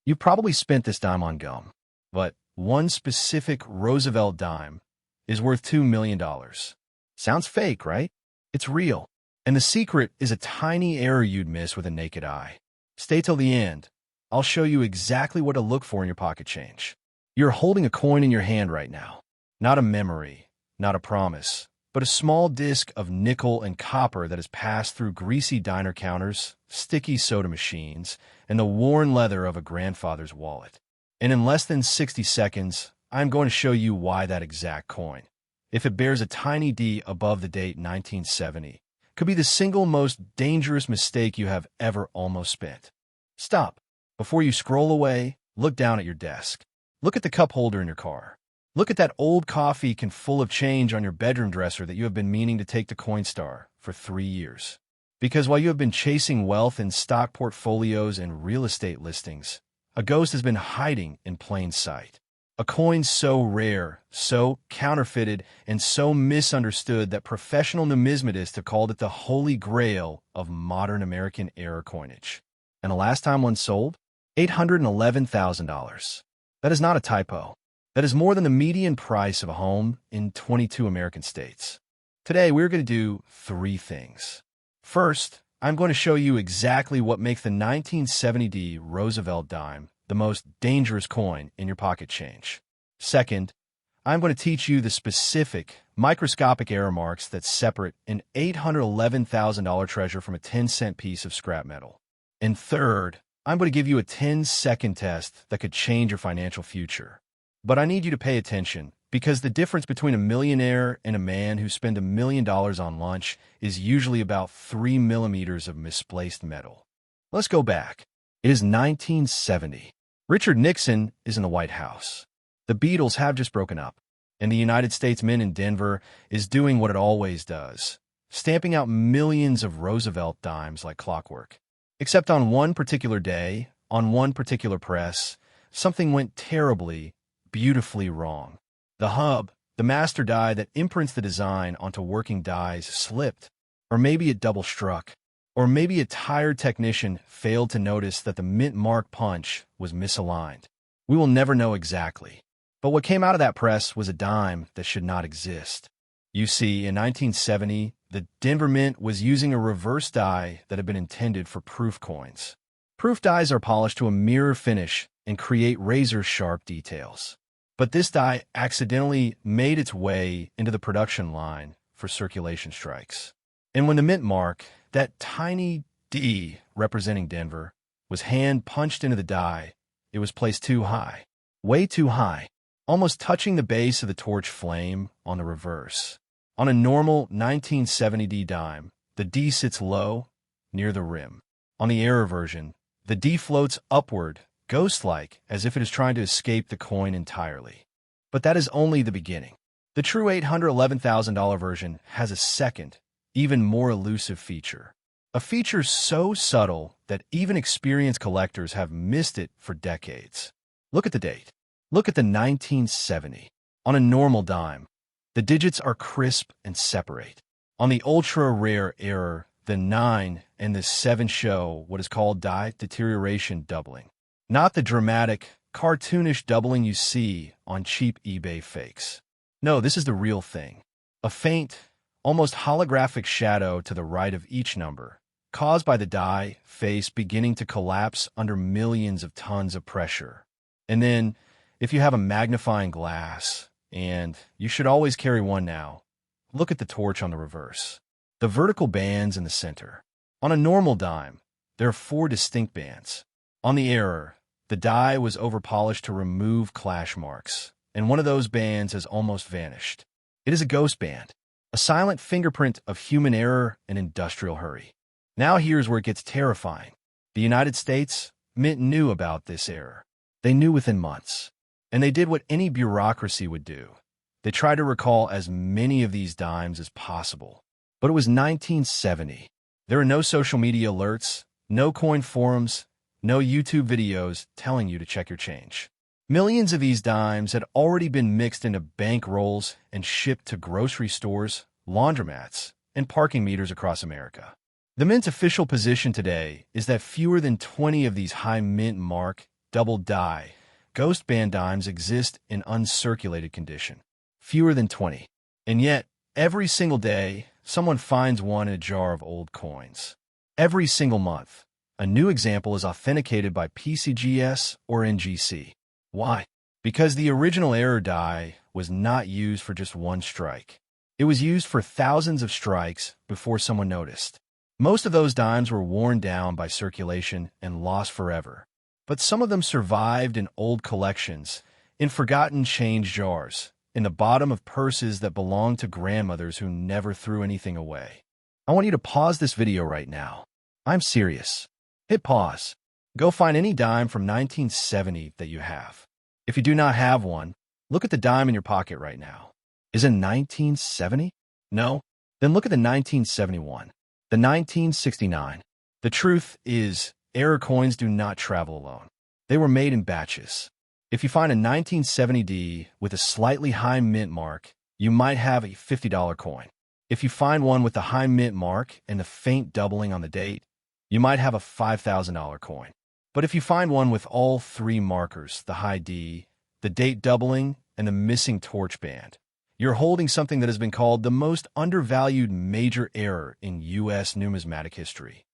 You probably spent this dime on gum, but one specific Roosevelt dime is worth $2 million. Sounds fake, right? It's real. And the secret is a tiny error you'd miss with a naked eye. Stay till the end. I'll show you exactly what to look for in your pocket change. You're holding a coin in your hand right now. Not a memory, not a promise, but a small disc of nickel and copper that has passed through greasy diner counters, sticky soda machines, and the worn leather of a grandfather's wallet. And in less than 60 seconds, I'm going to show you why that exact coin, if it bears a tiny D above the date 1970, could be the single most dangerous mistake you have ever almost spent. Stop. Before you scroll away, look down at your desk. Look at the cup holder in your car. Look at that old coffee can full of change on your bedroom dresser that you have been meaning to take to Coinstar for 3 years. Because while you have been chasing wealth in stock portfolios and real estate listings, a ghost has been hiding in plain sight. A coin so rare, so counterfeited, and so misunderstood that professional numismatists have called it the holy grail of modern American era coinage. And the last time one sold? $811,000. That is not a typo. That is more than the median price of a home in 22 American states. Today, we're going to do 3 things. First, I'm going to show you exactly what makes the 1970 Roosevelt Dime the most dangerous coin in your pocket change. Second, I'm going to teach you the specific, microscopic error marks that separate an $811,000 treasure from a 10-cent piece of scrap metal. And third, I'm going to give you a 10-second test that could change your financial future. But I need you to pay attention, because the difference between a millionaire and a man who spent $1 million on lunch is usually about 3 millimeters of misplaced metal. Let's go back. It is 1970. Richard Nixon is in the White House. The Beatles have just broken up, and the United States Mint in Denver is doing what it always does, stamping out millions of Roosevelt dimes like clockwork. Except on one particular day, on one particular press, something went terribly, beautifully wrong. The hub, the master die that imprints the design onto working dies, slipped, or maybe it double struck. Or maybe a tired technician failed to notice that the mint mark punch was misaligned. We will never know exactly. But what came out of that press was a dime that should not exist. You see, in 1970, the Denver Mint was using a reverse die that had been intended for proof coins. Proof dies are polished to a mirror finish and create razor-sharp details. But this die accidentally made its way into the production line for circulation strikes. And when the mint mark, that tiny D representing Denver, was hand-punched into the die, it was placed too high, way too high, almost touching the base of the torch flame on the reverse. On a normal 1970 D dime, the D sits low, near the rim. On the error version, the D floats upward, ghost-like, as if it is trying to escape the coin entirely. But that is only the beginning. The true $811,000 version has a second, even more elusive feature. A feature so subtle that even experienced collectors have missed it for decades. Look at the date. Look at the 1970. On a normal dime, the digits are crisp and separate. On the ultra-rare error, the 9 and the 7 show what is called die deterioration doubling. Not the dramatic, cartoonish doubling you see on cheap eBay fakes. No, this is the real thing. A faint, almost holographic shadow to the right of each number, caused by the die face beginning to collapse under millions of tons of pressure. And then, if you have a magnifying glass, and you should always carry one now, look at the torch on the reverse. The vertical bands in the center. On a normal dime, there are 4 distinct bands. On the error, the die was overpolished to remove clash marks, and one of those bands has almost vanished. It is a ghost band, a silent fingerprint of human error and industrial hurry. Now here's where it gets terrifying. The United States Mint knew about this error. They knew within months. And they did what any bureaucracy would do. They tried to recall as many of these dimes as possible. But it was 1970. There are no social media alerts, no coin forums, no YouTube videos telling you to check your change. Millions of these dimes had already been mixed into bank rolls and shipped to grocery stores, laundromats, and parking meters across America. The Mint's official position today is that fewer than 20 of these high mint mark double die, ghost band dimes exist in uncirculated condition, fewer than 20. And yet, every single day, someone finds one in a jar of old coins. Every single month, a new example is authenticated by PCGS or NGC. Why? Because the original error die was not used for just one strike. It was used for thousands of strikes before someone noticed. Most of those dimes were worn down by circulation and lost forever. But some of them survived in old collections, in forgotten change jars, in the bottom of purses that belonged to grandmothers who never threw anything away. I want you to pause this video right now. I'm serious. Hit pause. Go find any dime from 1970 that you have. If you do not have one, look at the dime in your pocket right now. Is it 1970? No? Then look at the 1971, the 1969. The truth is, error coins do not travel alone. They were made in batches. If you find a 1970D with a slightly high mint mark, you might have a $50 coin. If you find one with a high mint mark and the faint doubling on the date, you might have a $5,000 coin. But if you find one with all three markers, the high D, the date doubling, and the missing torch band, you're holding something that has been called the most undervalued major error in U.S. numismatic history.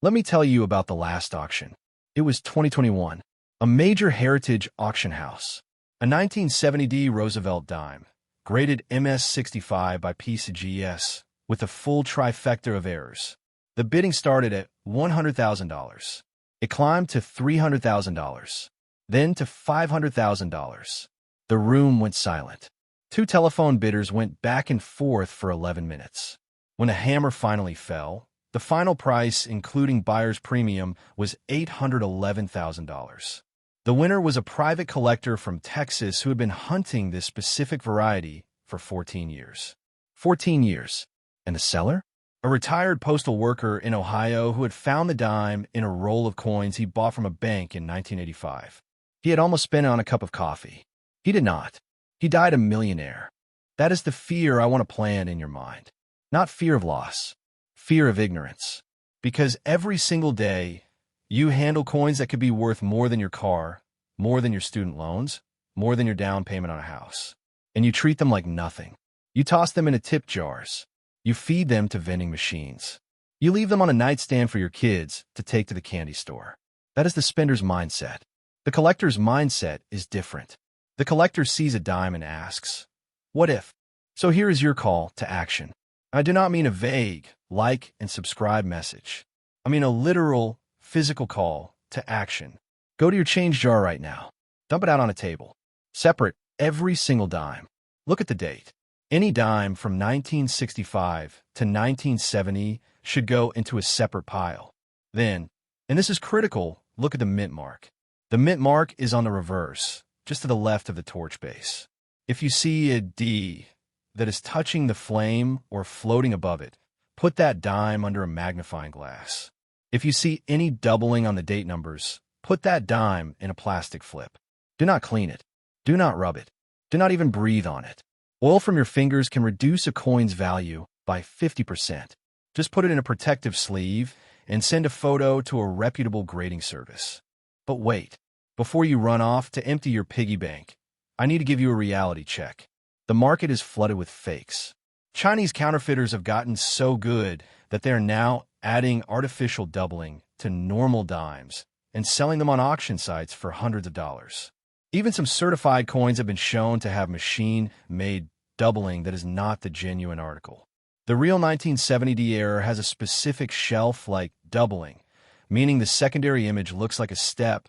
Let me tell you about the last auction. It was 2021. A major heritage auction house. A 1970D Roosevelt Dime, graded MS65 by PCGS, with a full trifecta of errors. The bidding started at $100,000. It climbed to $300,000, then to $500,000. The room went silent. Two telephone bidders went back and forth for 11 minutes. When the hammer finally fell, the final price, including buyer's premium, was $811,000. The winner was a private collector from Texas who had been hunting this specific variety for 14 years. 14 years. And the seller? A retired postal worker in Ohio who had found the dime in a roll of coins he bought from a bank in 1985. He had almost spent it on a cup of coffee. He did not. He died a millionaire. That is the fear I want to plant in your mind. Not fear of loss. Fear of ignorance. Because every single day, you handle coins that could be worth more than your car, more than your student loans, more than your down payment on a house. And you treat them like nothing. You toss them into tip jars. You feed them to vending machines. You leave them on a nightstand for your kids to take to the candy store. That is the spender's mindset. The collector's mindset is different. The collector sees a dime and asks, "What if?" So here is your call to action. I do not mean a vague like and subscribe message. I mean a literal, physical call to action. Go to your change jar right now. Dump it out on a table. Separate every single dime. Look at the date. Any dime from 1965 to 1970 should go into a separate pile. Then, and this is critical, look at the mint mark. The mint mark is on the reverse, just to the left of the torch base. If you see a D that is touching the flame or floating above it, put that dime under a magnifying glass. If you see any doubling on the date numbers, put that dime in a plastic flip. Do not clean it. Do not rub it. Do not even breathe on it. Oil from your fingers can reduce a coin's value by 50%. Just put it in a protective sleeve and send a photo to a reputable grading service. But wait, before you run off to empty your piggy bank, I need to give you a reality check. The market is flooded with fakes. Chinese counterfeiters have gotten so good that they are now adding artificial doubling to normal dimes and selling them on auction sites for hundreds of dollars. Even some certified coins have been shown to have machine-made doubling that is not the genuine article. The real 1970D error has a specific shelf-like doubling, meaning the secondary image looks like a step,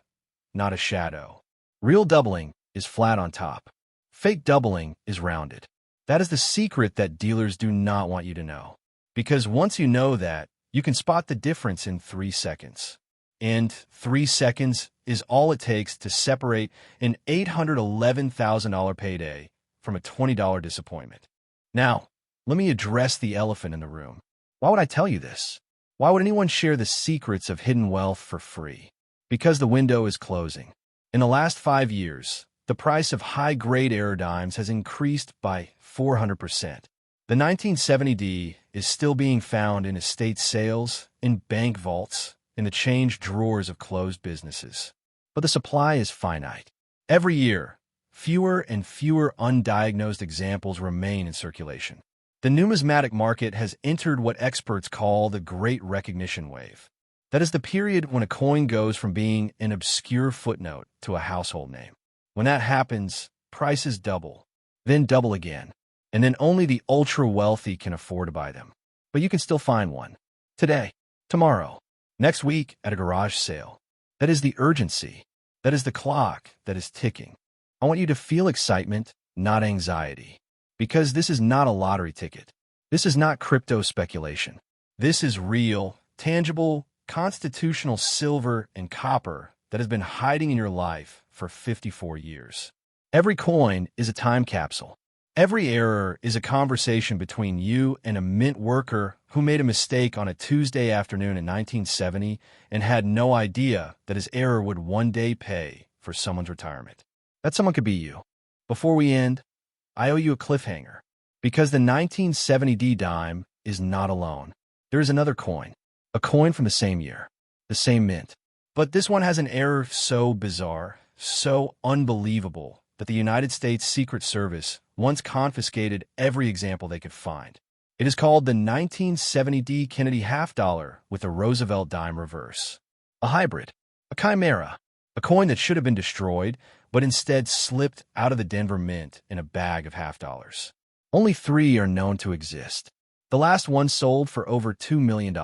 not a shadow. Real doubling is flat on top. Fake doubling is rounded. That is the secret that dealers do not want you to know. Because once you know that, you can spot the difference in 3 seconds. And 3 seconds is all it takes to separate an $811,000 payday from a $20 disappointment. Now, let me address the elephant in the room. Why would I tell you this? Why would anyone share the secrets of hidden wealth for free? Because the window is closing. In the last 5 years, the price of high-grade error dimes has increased by 400%. The 1970D is still being found in estate sales, in bank vaults, in the change drawers of closed businesses. but the supply is finite. Every year, fewer and fewer undiagnosed examples remain in circulation. The numismatic market has entered what experts call the Great Recognition Wave. That is the period when a coin goes from being an obscure footnote to a household name. When that happens, prices double, then double again, and then only the ultra-wealthy can afford to buy them. But you can still find one. Today, tomorrow, next week at a garage sale. That is the urgency. That is the clock that is ticking. I want you to feel excitement, not anxiety. Because this is not a lottery ticket. This is not crypto speculation. This is real, tangible, constitutional silver and copper that has been hiding in your life for 54 years. Every coin is a time capsule. Every error is a conversation between you and a mint worker who made a mistake on a Tuesday afternoon in 1970 and had no idea that his error would one day pay for someone's retirement. That someone could be you. Before we end, I owe you a cliffhanger. Because the 1970 dime is not alone. There is another coin. A coin from the same year. The same mint. But this one has an error so bizarre, so unbelievable, that the United States Secret Service once confiscated every example they could find. It is called the 1970 Kennedy half dollar with a Roosevelt Dime reverse. A hybrid. A chimera. A coin that should have been destroyed, but instead slipped out of the Denver Mint in a bag of half dollars. Only 3 are known to exist. The last one sold for over $2 million.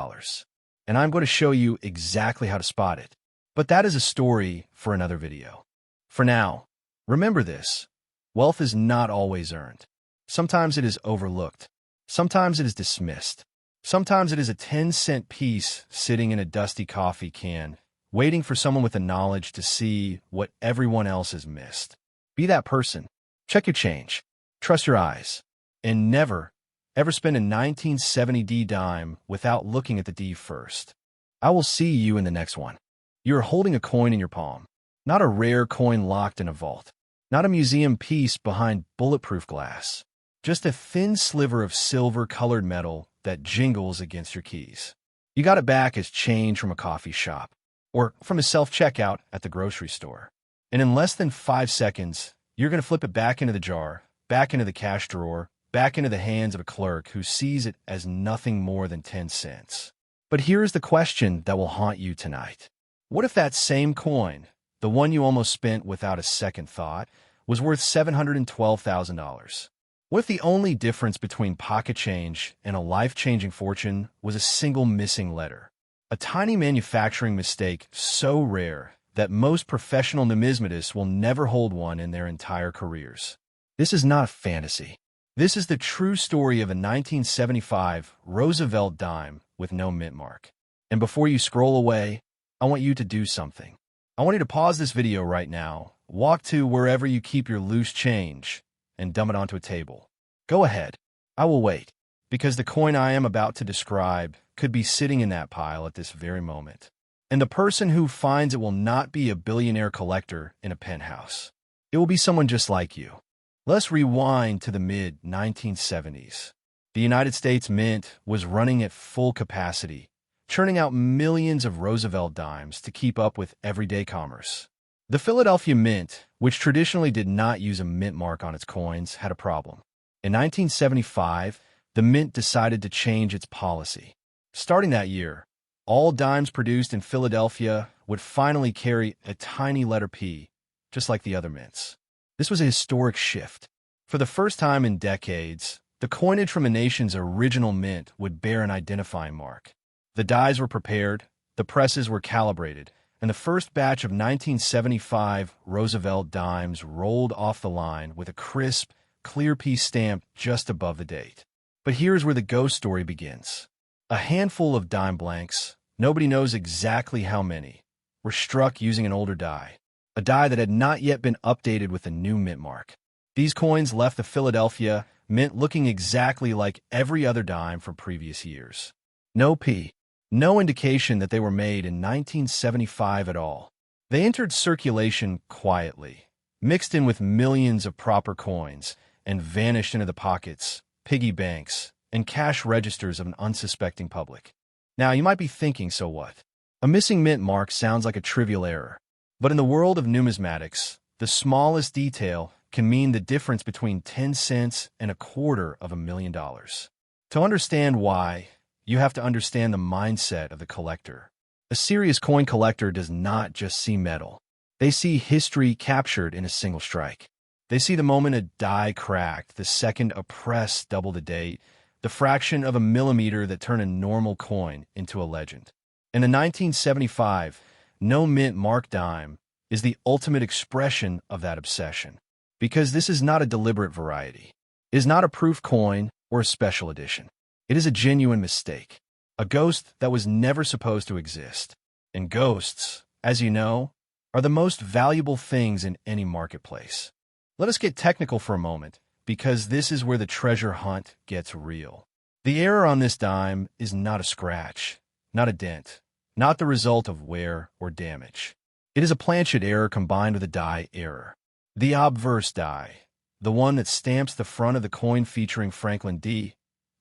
And I'm going to show you exactly how to spot it. But that is a story for another video. For now, remember this. Wealth is not always earned. Sometimes it is overlooked. Sometimes it is dismissed. Sometimes it is a 10-cent piece sitting in a dusty coffee can, waiting for someone with the knowledge to see what everyone else has missed. Be that person. Check your change. Trust your eyes. And never, ever spend a 1970 dime without looking at the D first. I will see you in the next one. You are holding a coin in your palm. Not a rare coin locked in a vault. Not a museum piece behind bulletproof glass. Just a thin sliver of silver-colored metal that jingles against your keys. You got it back as change from a coffee shop or from a self-checkout at the grocery store. And in less than 5 seconds, you're going to flip it back into the jar, back into the cash drawer, back into the hands of a clerk who sees it as nothing more than 10 cents. But here's the question that will haunt you tonight. What if that same coin, the one you almost spent without a second thought, was worth $712,000? What if the only difference between pocket change and a life-changing fortune was a single missing letter? A tiny manufacturing mistake so rare that most professional numismatists will never hold one in their entire careers. This is not a fantasy. This is the true story of a 1975 Roosevelt Dime with no mint mark. And before you scroll away, I want you to do something. I want you to pause this video right now, walk to wherever you keep your loose change, and dump it onto a table. Go ahead. I will wait, because the coin I am about to describe could be sitting in that pile at this very moment. And the person who finds it will not be a billionaire collector in a penthouse. It will be someone just like you. Let's rewind to the mid-1970s. The United States Mint was running at full capacity, churning out millions of Roosevelt dimes to keep up with everyday commerce. The Philadelphia Mint, which traditionally did not use a mint mark on its coins, had a problem. In 1975, the Mint decided to change its policy. Starting that year, all dimes produced in Philadelphia would finally carry a tiny letter P, just like the other mints. This was a historic shift. For the first time in decades, the coinage from a nation's original mint would bear an identifying mark. The dies were prepared, the presses were calibrated, and the first batch of 1975 Roosevelt Dimes rolled off the line with a crisp, clear P stamp just above the date. But here's where the ghost story begins. A handful of dime blanks, nobody knows exactly how many, were struck using an older die, a die that had not yet been updated with a new mint mark. These coins left the Philadelphia Mint looking exactly like every other dime from previous years. No P. No indication that they were made in 1975 at all. They entered circulation quietly, mixed in with millions of proper coins, and vanished into the pockets, piggy banks, and cash registers of an unsuspecting public. Now, you might be thinking, so what? A missing mint mark sounds like a trivial error. But in the world of numismatics, the smallest detail can mean the difference between 10 cents and $250,000. To understand why, you have to understand the mindset of the collector. A serious coin collector does not just see metal. They see history captured in a single strike. They see the moment a die cracked, the second a press doubled the date, the fraction of a millimeter that turned a normal coin into a legend. In the 1975 no mint mark dime is the ultimate expression of that obsession. Because this is not a deliberate variety. It is not a proof coin or a special edition. It is a genuine mistake. A ghost that was never supposed to exist. And ghosts, as you know, are the most valuable things in any marketplace. Let us get technical for a moment, because this is where the treasure hunt gets real. The error on this dime is not a scratch, not a dent, not the result of wear or damage. It is a planchet error combined with a die error. The obverse die, the one that stamps the front of the coin featuring Franklin D.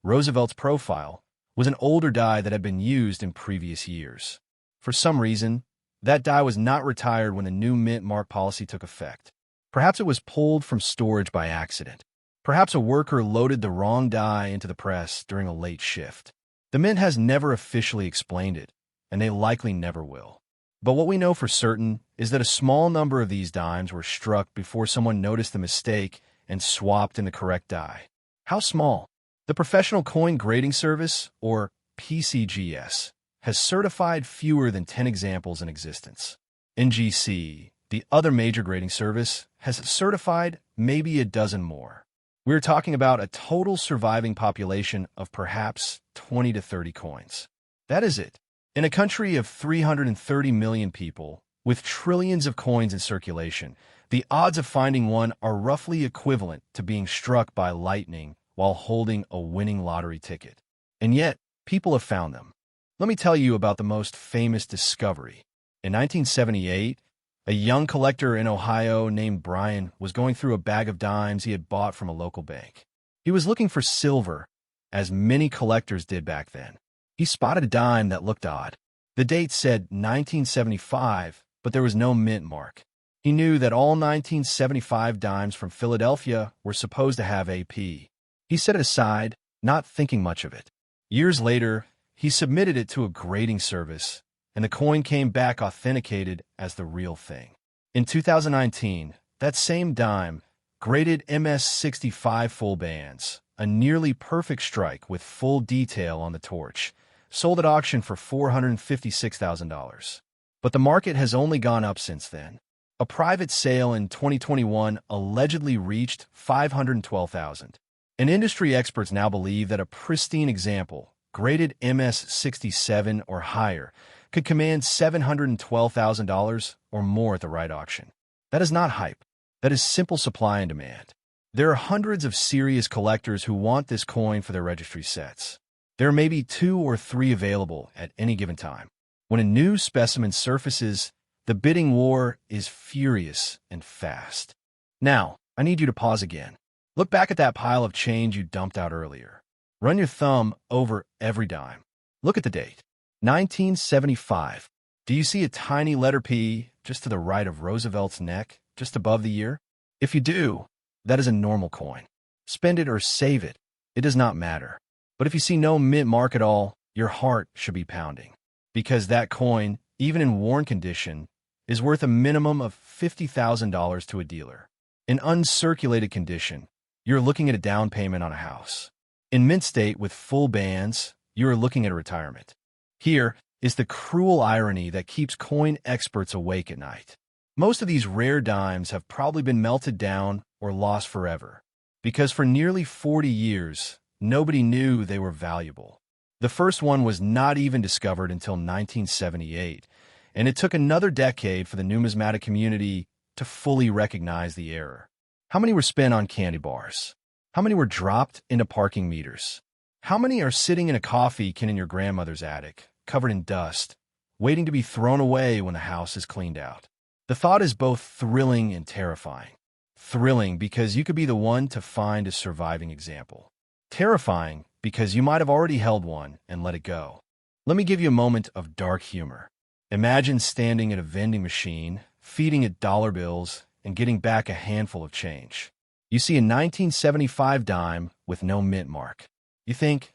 Roosevelt's profile, was an older die that had been used in previous years. For some reason, that die was not retired when the new mint mark policy took effect. Perhaps it was pulled from storage by accident. Perhaps a worker loaded the wrong die into the press during a late shift. The mint has never officially explained it, and they likely never will. But what we know for certain is that a small number of these dimes were struck before someone noticed the mistake and swapped in the correct die. How small? The Professional Coin Grading Service, or PCGS, has certified fewer than 10 examples in existence. NGC, the other major grading service, has certified maybe a dozen more. We're talking about a total surviving population of perhaps 20 to 30 coins. That is it. In a country of 330 million people, with trillions of coins in circulation, the odds of finding one are roughly equivalent to being struck by lightning while holding a winning lottery ticket. And yet, people have found them. Let me tell you about the most famous discovery. In 1978, a young collector in Ohio named Brian was going through a bag of dimes he had bought from a local bank. He was looking for silver, as many collectors did back then. He spotted a dime that looked odd. The date said 1975, but there was no mint mark. He knew that all 1975 dimes from Philadelphia were supposed to have AP. He set it aside, not thinking much of it. Years later, he submitted it to a grading service, and the coin came back authenticated as the real thing. In 2019, that same dime, graded MS65 full bands, a nearly perfect strike with full detail on the torch, sold at auction for $456,000. But the market has only gone up since then. A private sale in 2021 allegedly reached $512,000. And industry experts now believe that a pristine example, graded MS67 or higher, could command $712,000 or more at the right auction. That is not hype. That is simple supply and demand. There are hundreds of serious collectors who want this coin for their registry sets. There may be 2 or 3 available at any given time. When a new specimen surfaces, the bidding war is furious and fast. Now, I need you to pause again. Look back at that pile of change you dumped out earlier. Run your thumb over every dime. Look at the date. 1975. Do you see a tiny letter P just to the right of Roosevelt's neck, just above the year? If you do, that is a normal coin. Spend it or save it. It does not matter. But if you see no mint mark at all, your heart should be pounding. Because that coin, even in worn condition, is worth a minimum of $50,000 to a dealer. In uncirculated condition, you're looking at a down payment on a house. In mint state with full bands, you are looking at a retirement. Here is the cruel irony that keeps coin experts awake at night. Most of these rare dimes have probably been melted down or lost forever, because for nearly 40 years, nobody knew they were valuable. The first one was not even discovered until 1978, and it took another decade for the numismatic community to fully recognize the error. How many were spent on candy bars? How many were dropped into parking meters? How many are sitting in a coffee can in your grandmother's attic, covered in dust, waiting to be thrown away when the house is cleaned out? The thought is both thrilling and terrifying. Thrilling because you could be the one to find a surviving example. Terrifying because you might have already held one and let it go. Let me give you a moment of dark humor. Imagine standing at a vending machine, feeding it dollar bills and getting back a handful of change. You see a 1975 dime with no mint mark. You think,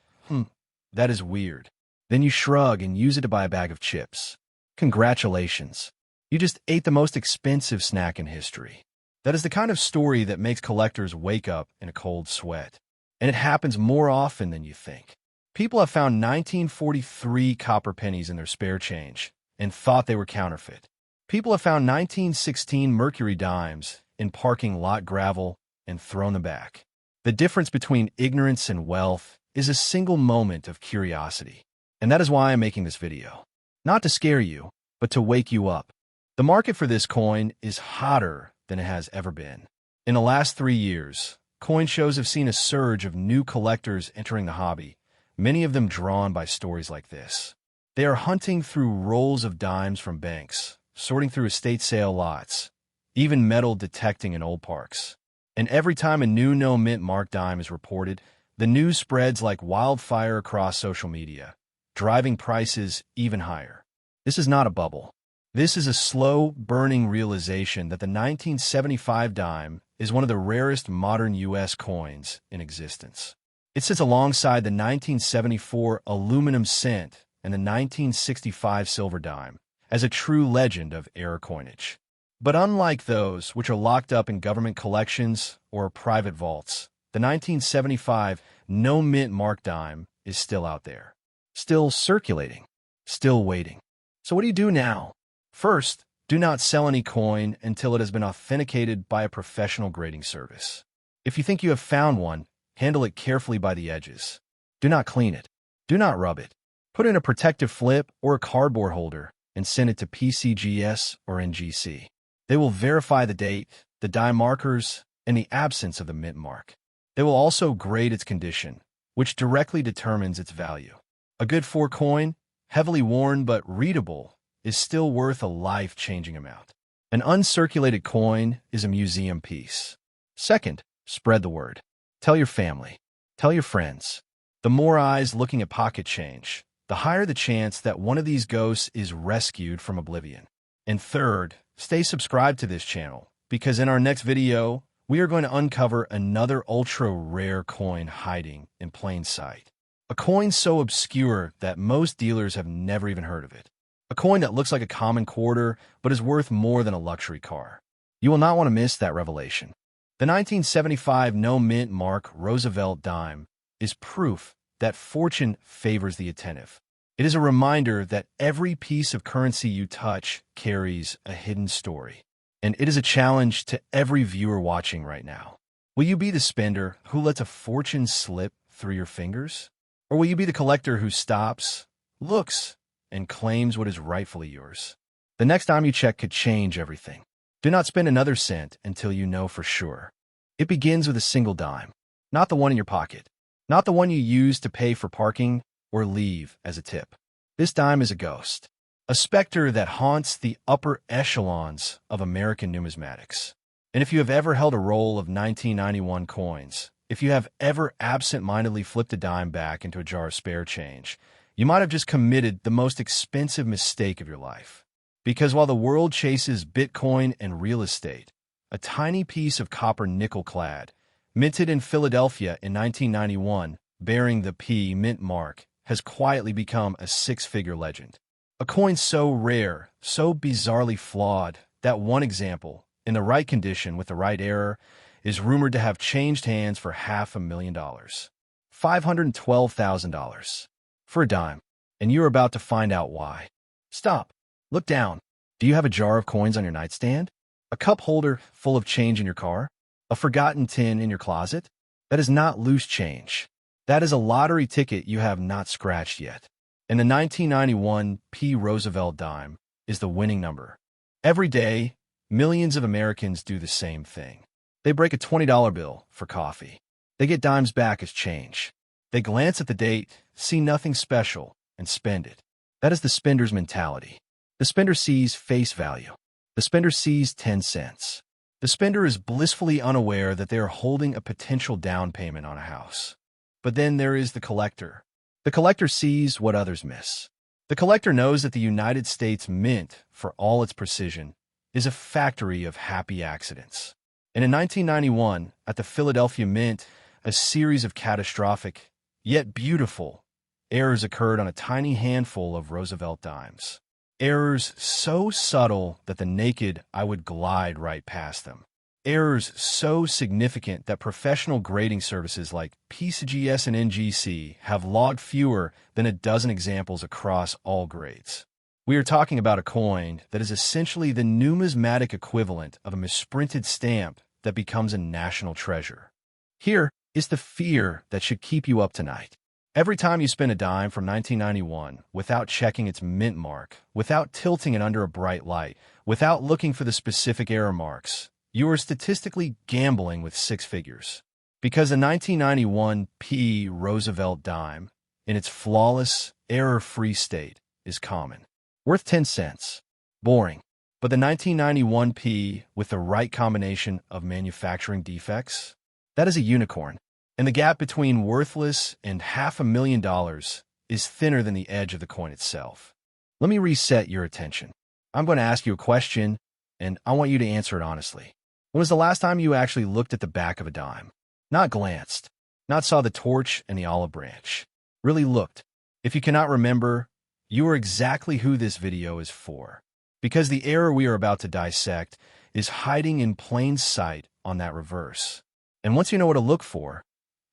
that is weird. Then you shrug and use it to buy a bag of chips. Congratulations. You just ate the most expensive snack in history. That is the kind of story that makes collectors wake up in a cold sweat. And it happens more often than you think. People have found 1943 copper pennies in their spare change and thought they were counterfeit. People have found 1916 mercury dimes in parking lot gravel and thrown them back. The difference between ignorance and wealth is a single moment of curiosity. And that is why I'm making this video. Not to scare you, but to wake you up. The market for this coin is hotter than it has ever been. In the last 3 years, coin shows have seen a surge of new collectors entering the hobby, many of them drawn by stories like this. They are hunting through rolls of dimes from banks, sorting through estate sale lots, even metal detecting in old parks. And every time a new no-mint mark dime is reported, the news spreads like wildfire across social media, driving prices even higher. This is not a bubble. This is a slow-burning realization that the 1975 dime is one of the rarest modern U.S. coins in existence. It sits alongside the 1974 aluminum cent and the 1965 silver dime as a true legend of era coinage. But unlike those which are locked up in government collections or private vaults, the 1975 no-mint mark dime is still out there, still circulating, still waiting. So what do you do now? First, do not sell any coin until it has been authenticated by a professional grading service. If you think you have found one, handle it carefully by the edges. Do not clean it. Do not rub it. Put it in a protective flip or a cardboard holder and send it to PCGS or NGC. They will verify the date, the dime markers, and the absence of the mint mark. They will also grade its condition, which directly determines its value. A good 4 coin, heavily worn but readable, is still worth a life-changing amount. An uncirculated coin is a museum piece. Second, spread the word. Tell your family. Tell your friends. The more eyes looking at pocket change, the higher the chance that one of these ghosts is rescued from oblivion. And third, stay subscribed to this channel, because in our next video, we are going to uncover another ultra-rare coin hiding in plain sight. A coin so obscure that most dealers have never even heard of it. A coin that looks like a common quarter, but is worth more than a luxury car. You will not want to miss that revelation. The 1975 no-mint mark Roosevelt Dime is proof that fortune favors the attentive. It is a reminder that every piece of currency you touch carries a hidden story. And it is a challenge to every viewer watching right now. Will you be the spender who lets a fortune slip through your fingers? Or will you be the collector who stops, looks, and claims what is rightfully yours? The next time you check could change everything. Do not spend another cent until you know for sure. It begins with a single dime, not the one in your pocket, not the one you use to pay for parking or leave as a tip. This dime is a ghost, a specter that haunts the upper echelons of American numismatics. And if you have ever held a roll of 1991 coins, if you have ever absent-mindedly flipped a dime back into a jar of spare change, you might have just committed the most expensive mistake of your life. Because while the world chases Bitcoin and real estate, a tiny piece of copper nickel-clad, minted in Philadelphia in 1991, bearing the P mint mark, has quietly become a 6-figure legend. A coin so rare, so bizarrely flawed, that one example, in the right condition with the right error, is rumored to have changed hands for $500,000. $512,000. For a dime, and you're about to find out why. Stop. Look down. Do you have a jar of coins on your nightstand? A cup holder full of change in your car? A forgotten tin in your closet? That is not loose change. That is a lottery ticket you have not scratched yet. And the 1991 P. Roosevelt Dime is the winning number. Every day, millions of Americans do the same thing. They break a $20 bill for coffee. They get dimes back as change. They glance at the date, see nothing special, and spend it. That is the spender's mentality. The spender sees face value. The spender sees 10 cents. The spender is blissfully unaware that they are holding a potential down payment on a house. But then there is the collector. The collector sees what others miss. The collector knows that the United States Mint, for all its precision, is a factory of happy accidents. And in 1991, at the Philadelphia Mint, a series of catastrophic, yet beautiful, errors occurred on a tiny handful of Roosevelt Dimes. Errors so subtle that the naked eye would glide right past them. Errors so significant that professional grading services like PCGS and NGC have logged fewer than a dozen examples across all grades. We are talking about a coin that is essentially the numismatic equivalent of a misprinted stamp that becomes a national treasure. Here is the fear that should keep you up tonight. Every time you spin a dime from 1991 without checking its mint mark, without tilting it under a bright light, without looking for the specific error marks, you are statistically gambling with six figures. Because the 1991 P Roosevelt Dime, in its flawless, error-free state, is common. Worth 10 cents. Boring. But the 1991 P with the right combination of manufacturing defects? That is a unicorn. And the gap between worthless and $500,000 is thinner than the edge of the coin itself. Let me reset your attention. I'm going to ask you a question, and I want you to answer it honestly. When was the last time you actually looked at the back of a dime? Not glanced, not saw the torch and the olive branch. Really looked. If you cannot remember, you are exactly who this video is for. Because the error we are about to dissect is hiding in plain sight on that reverse. And once you know what to look for,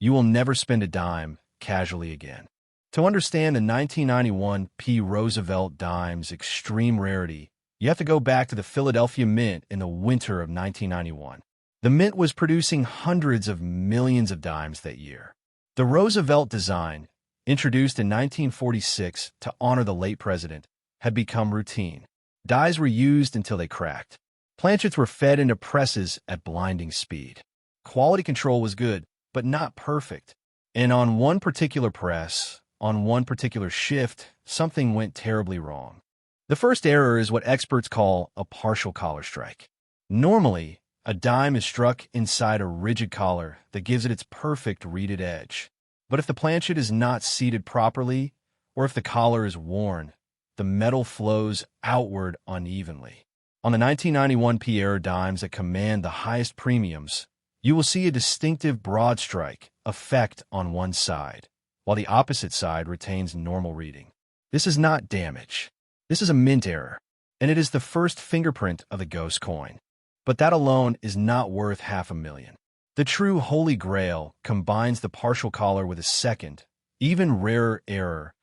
you will never spend a dime casually again. To understand the 1991 P Roosevelt Dimes extreme rarity, you have to go back to the Philadelphia Mint in the winter of 1991. The Mint was producing hundreds of millions of dimes that year. The Roosevelt design, introduced in 1946 to honor the late president, had become routine. Dies were used until they cracked. Planchets were fed into presses at blinding speed. Quality control was good, but not perfect. And on one particular press, on one particular shift, something went terribly wrong. The first error is what experts call a partial collar strike. Normally, a dime is struck inside a rigid collar that gives it its perfect reeded edge. But if the planchet is not seated properly, or if the collar is worn, the metal flows outward unevenly. On the 1991 P error dimes that command the highest premiums, you will see a distinctive broad strike effect on one side, while the opposite side retains normal reading. This is not damage. This is a mint error, and it is the first fingerprint of the ghost coin. But that alone is not worth $500,000. The true Holy Grail combines the partial collar with a second, even rarer error,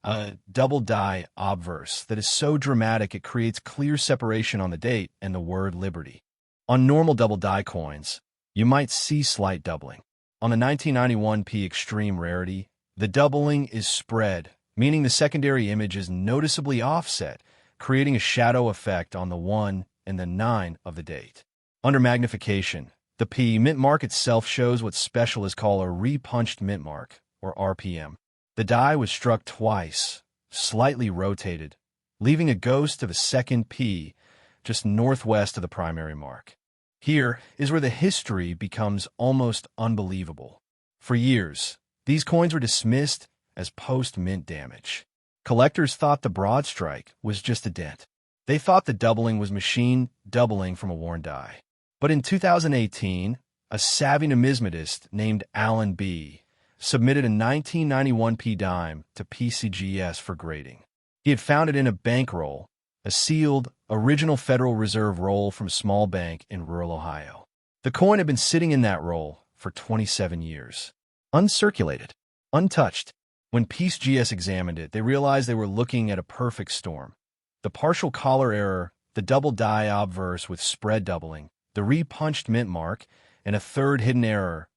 a double die obverse that is so dramatic it creates clear separation on the date and the word liberty. On normal double die coins, you might see slight doubling. On the 1991 P extreme rarity, the doubling is spread, meaning the secondary image is noticeably offset, creating a shadow effect on the 1 and the 9 of the date. Under magnification, the P mint mark itself shows what specialists call a repunched mint mark, or RPM. The die was struck twice, slightly rotated, leaving a ghost of a second P just northwest of the primary mark. Here is where the history becomes almost unbelievable. For years, these coins were dismissed as post-mint damage. Collectors thought the broad strike was just a dent. They thought the doubling was machine doubling from a worn die. But in 2018, a savvy numismatist named Alan B. submitted a 1991 P dime to PCGS for grading. He had found it in a bankroll, a sealed, original Federal Reserve roll from a small bank in rural Ohio. The coin had been sitting in that roll for 27 years, uncirculated, untouched. When PCGS examined it, they realized they were looking at a perfect storm. The partial collar error, the double die obverse with spread doubling, the repunched mint mark, and a third hidden error,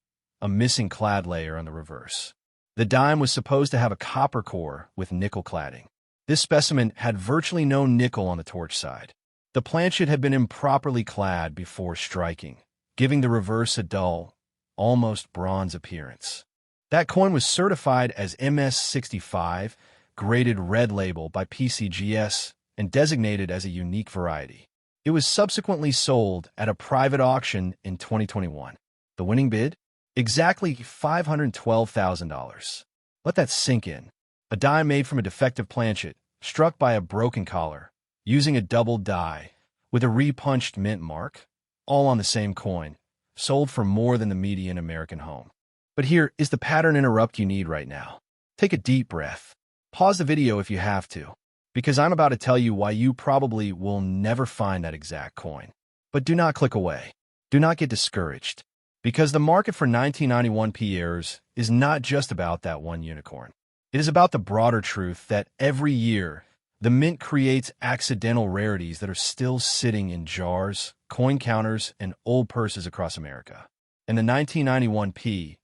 a missing clad layer on the reverse. The dime was supposed to have a copper core with nickel cladding. This specimen had virtually no nickel on the torch side. The planchet had been improperly clad before striking, giving the reverse a dull, almost bronze appearance. That coin was certified as MS65, graded red label by PCGS, and designated as a unique variety. It was subsequently sold at a private auction in 2021. The winning bid? Exactly $512,000. Let that sink in. A dime made from a defective planchet, struck by a broken collar, using a double die, with a repunched mint mark, all on the same coin, sold for more than the median American home. But here is the pattern interrupt you need right now. Take a deep breath. Pause the video if you have to, because I'm about to tell you why you probably will never find that exact coin. But do not click away. Do not get discouraged, because the market for 1991p heirs is not just about that one unicorn. It is about the broader truth that every year, the mint creates accidental rarities that are still sitting in jars, coin counters, and old purses across America. And the 1991p,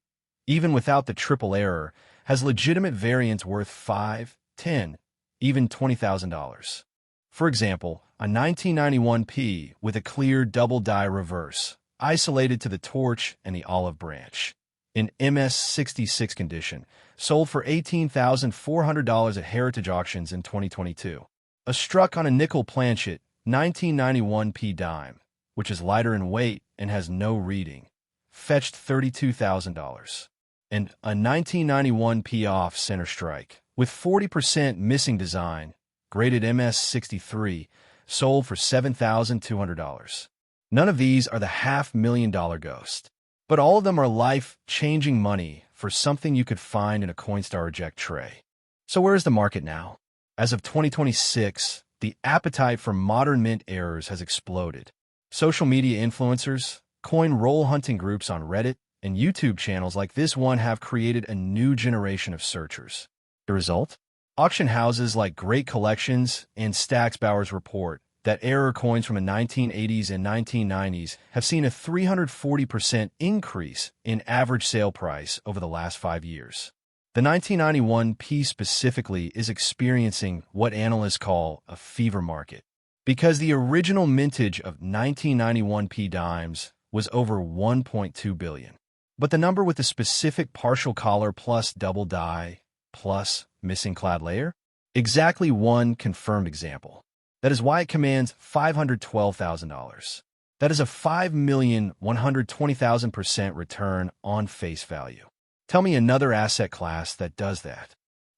even without the triple error, has legitimate variants worth $5, $10, even $20,000. For example, a 1991p with a clear double die reverse, isolated to the torch and the olive branch, in MS66 condition, sold for $18,400 at Heritage Auctions in 2022. A struck on a nickel planchet 1991p dime, which is lighter in weight and has no reading, fetched $32,000. And a 1991p off center strike, with 40% missing design, graded MS63, sold for $7,200. None of these are the $500,000 ghost, but all of them are life-changing money for something you could find in a Coinstar eject tray. So where is the market now? As of 2026, the appetite for modern mint errors has exploded. Social media influencers, coin roll hunting groups on Reddit, and YouTube channels like this one have created a new generation of searchers. The result? Auction houses like Great Collections and Stack's Bowers report that error coins from the 1980s and 1990s have seen a 340% increase in average sale price over the last 5 years. The 1991p specifically is experiencing what analysts call a fever market, because the original mintage of 1991p dimes was over $1.2 billion. But the number with the specific partial collar plus double die plus missing clad layer? Exactly one confirmed example. That is why it commands $512,000. That is a 5,120,000% return on face value. Tell me another asset class that does that.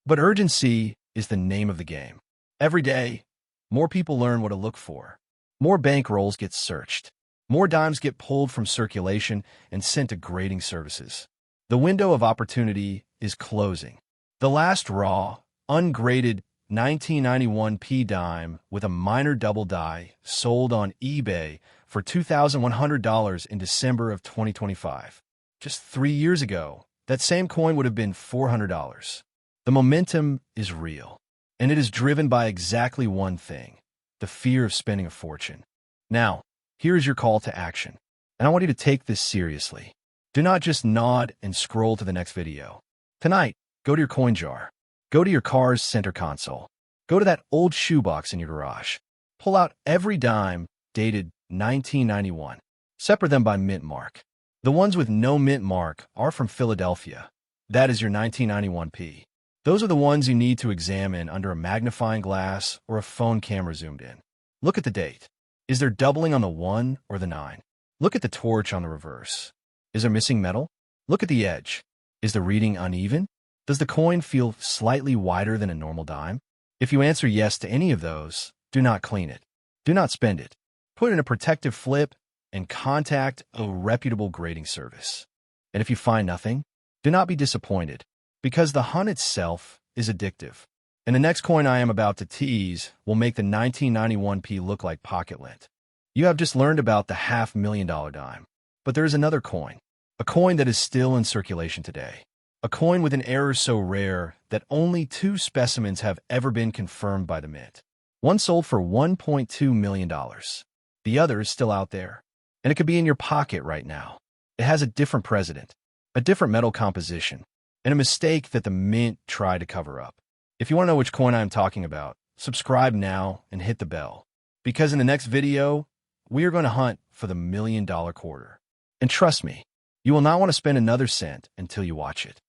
But urgency is the name of the game. Every day, more people learn what to look for. More bankrolls get searched. More dimes get pulled from circulation and sent to grading services. The window of opportunity is closing. The last raw, ungraded 1991p dime with a minor double die sold on eBay for $2,100 in December of 2025. Just 3 years ago, that same coin would have been $400. The momentum is real, and it is driven by exactly one thing: the fear of spending a fortune. Now, here is your call to action, and I want you to take this seriously. Do not just nod and scroll to the next video. Tonight, go to your coin jar. Go to your car's center console. Go to that old shoebox in your garage. Pull out every dime dated 1991. Separate them by mint mark. The ones with no mint mark are from Philadelphia. That is your 1991p. Those are the ones you need to examine under a magnifying glass or a phone camera zoomed in. Look at the date. Is there doubling on the 1 or the 9? Look at the torch on the reverse. Is there missing metal? Look at the edge. Is the reading uneven? Does the coin feel slightly wider than a normal dime? If you answer yes to any of those, do not clean it. Do not spend it. Put it in a protective flip and contact a reputable grading service. And if you find nothing, do not be disappointed, because the hunt itself is addictive. And the next coin I am about to tease will make the 1991p look like pocket lint. You have just learned about the $500,000 dime. But there is another coin, a coin that is still in circulation today. A coin with an error so rare that only 2 specimens have ever been confirmed by the mint. One sold for $1.2 million. The other is still out there, and it could be in your pocket right now. It has a different president, a different metal composition, and a mistake that the mint tried to cover up. If you want to know which coin I'm talking about, subscribe now and hit the bell, because in the next video, we are going to hunt for the $1 million quarter. And trust me, you will not want to spend another cent until you watch it.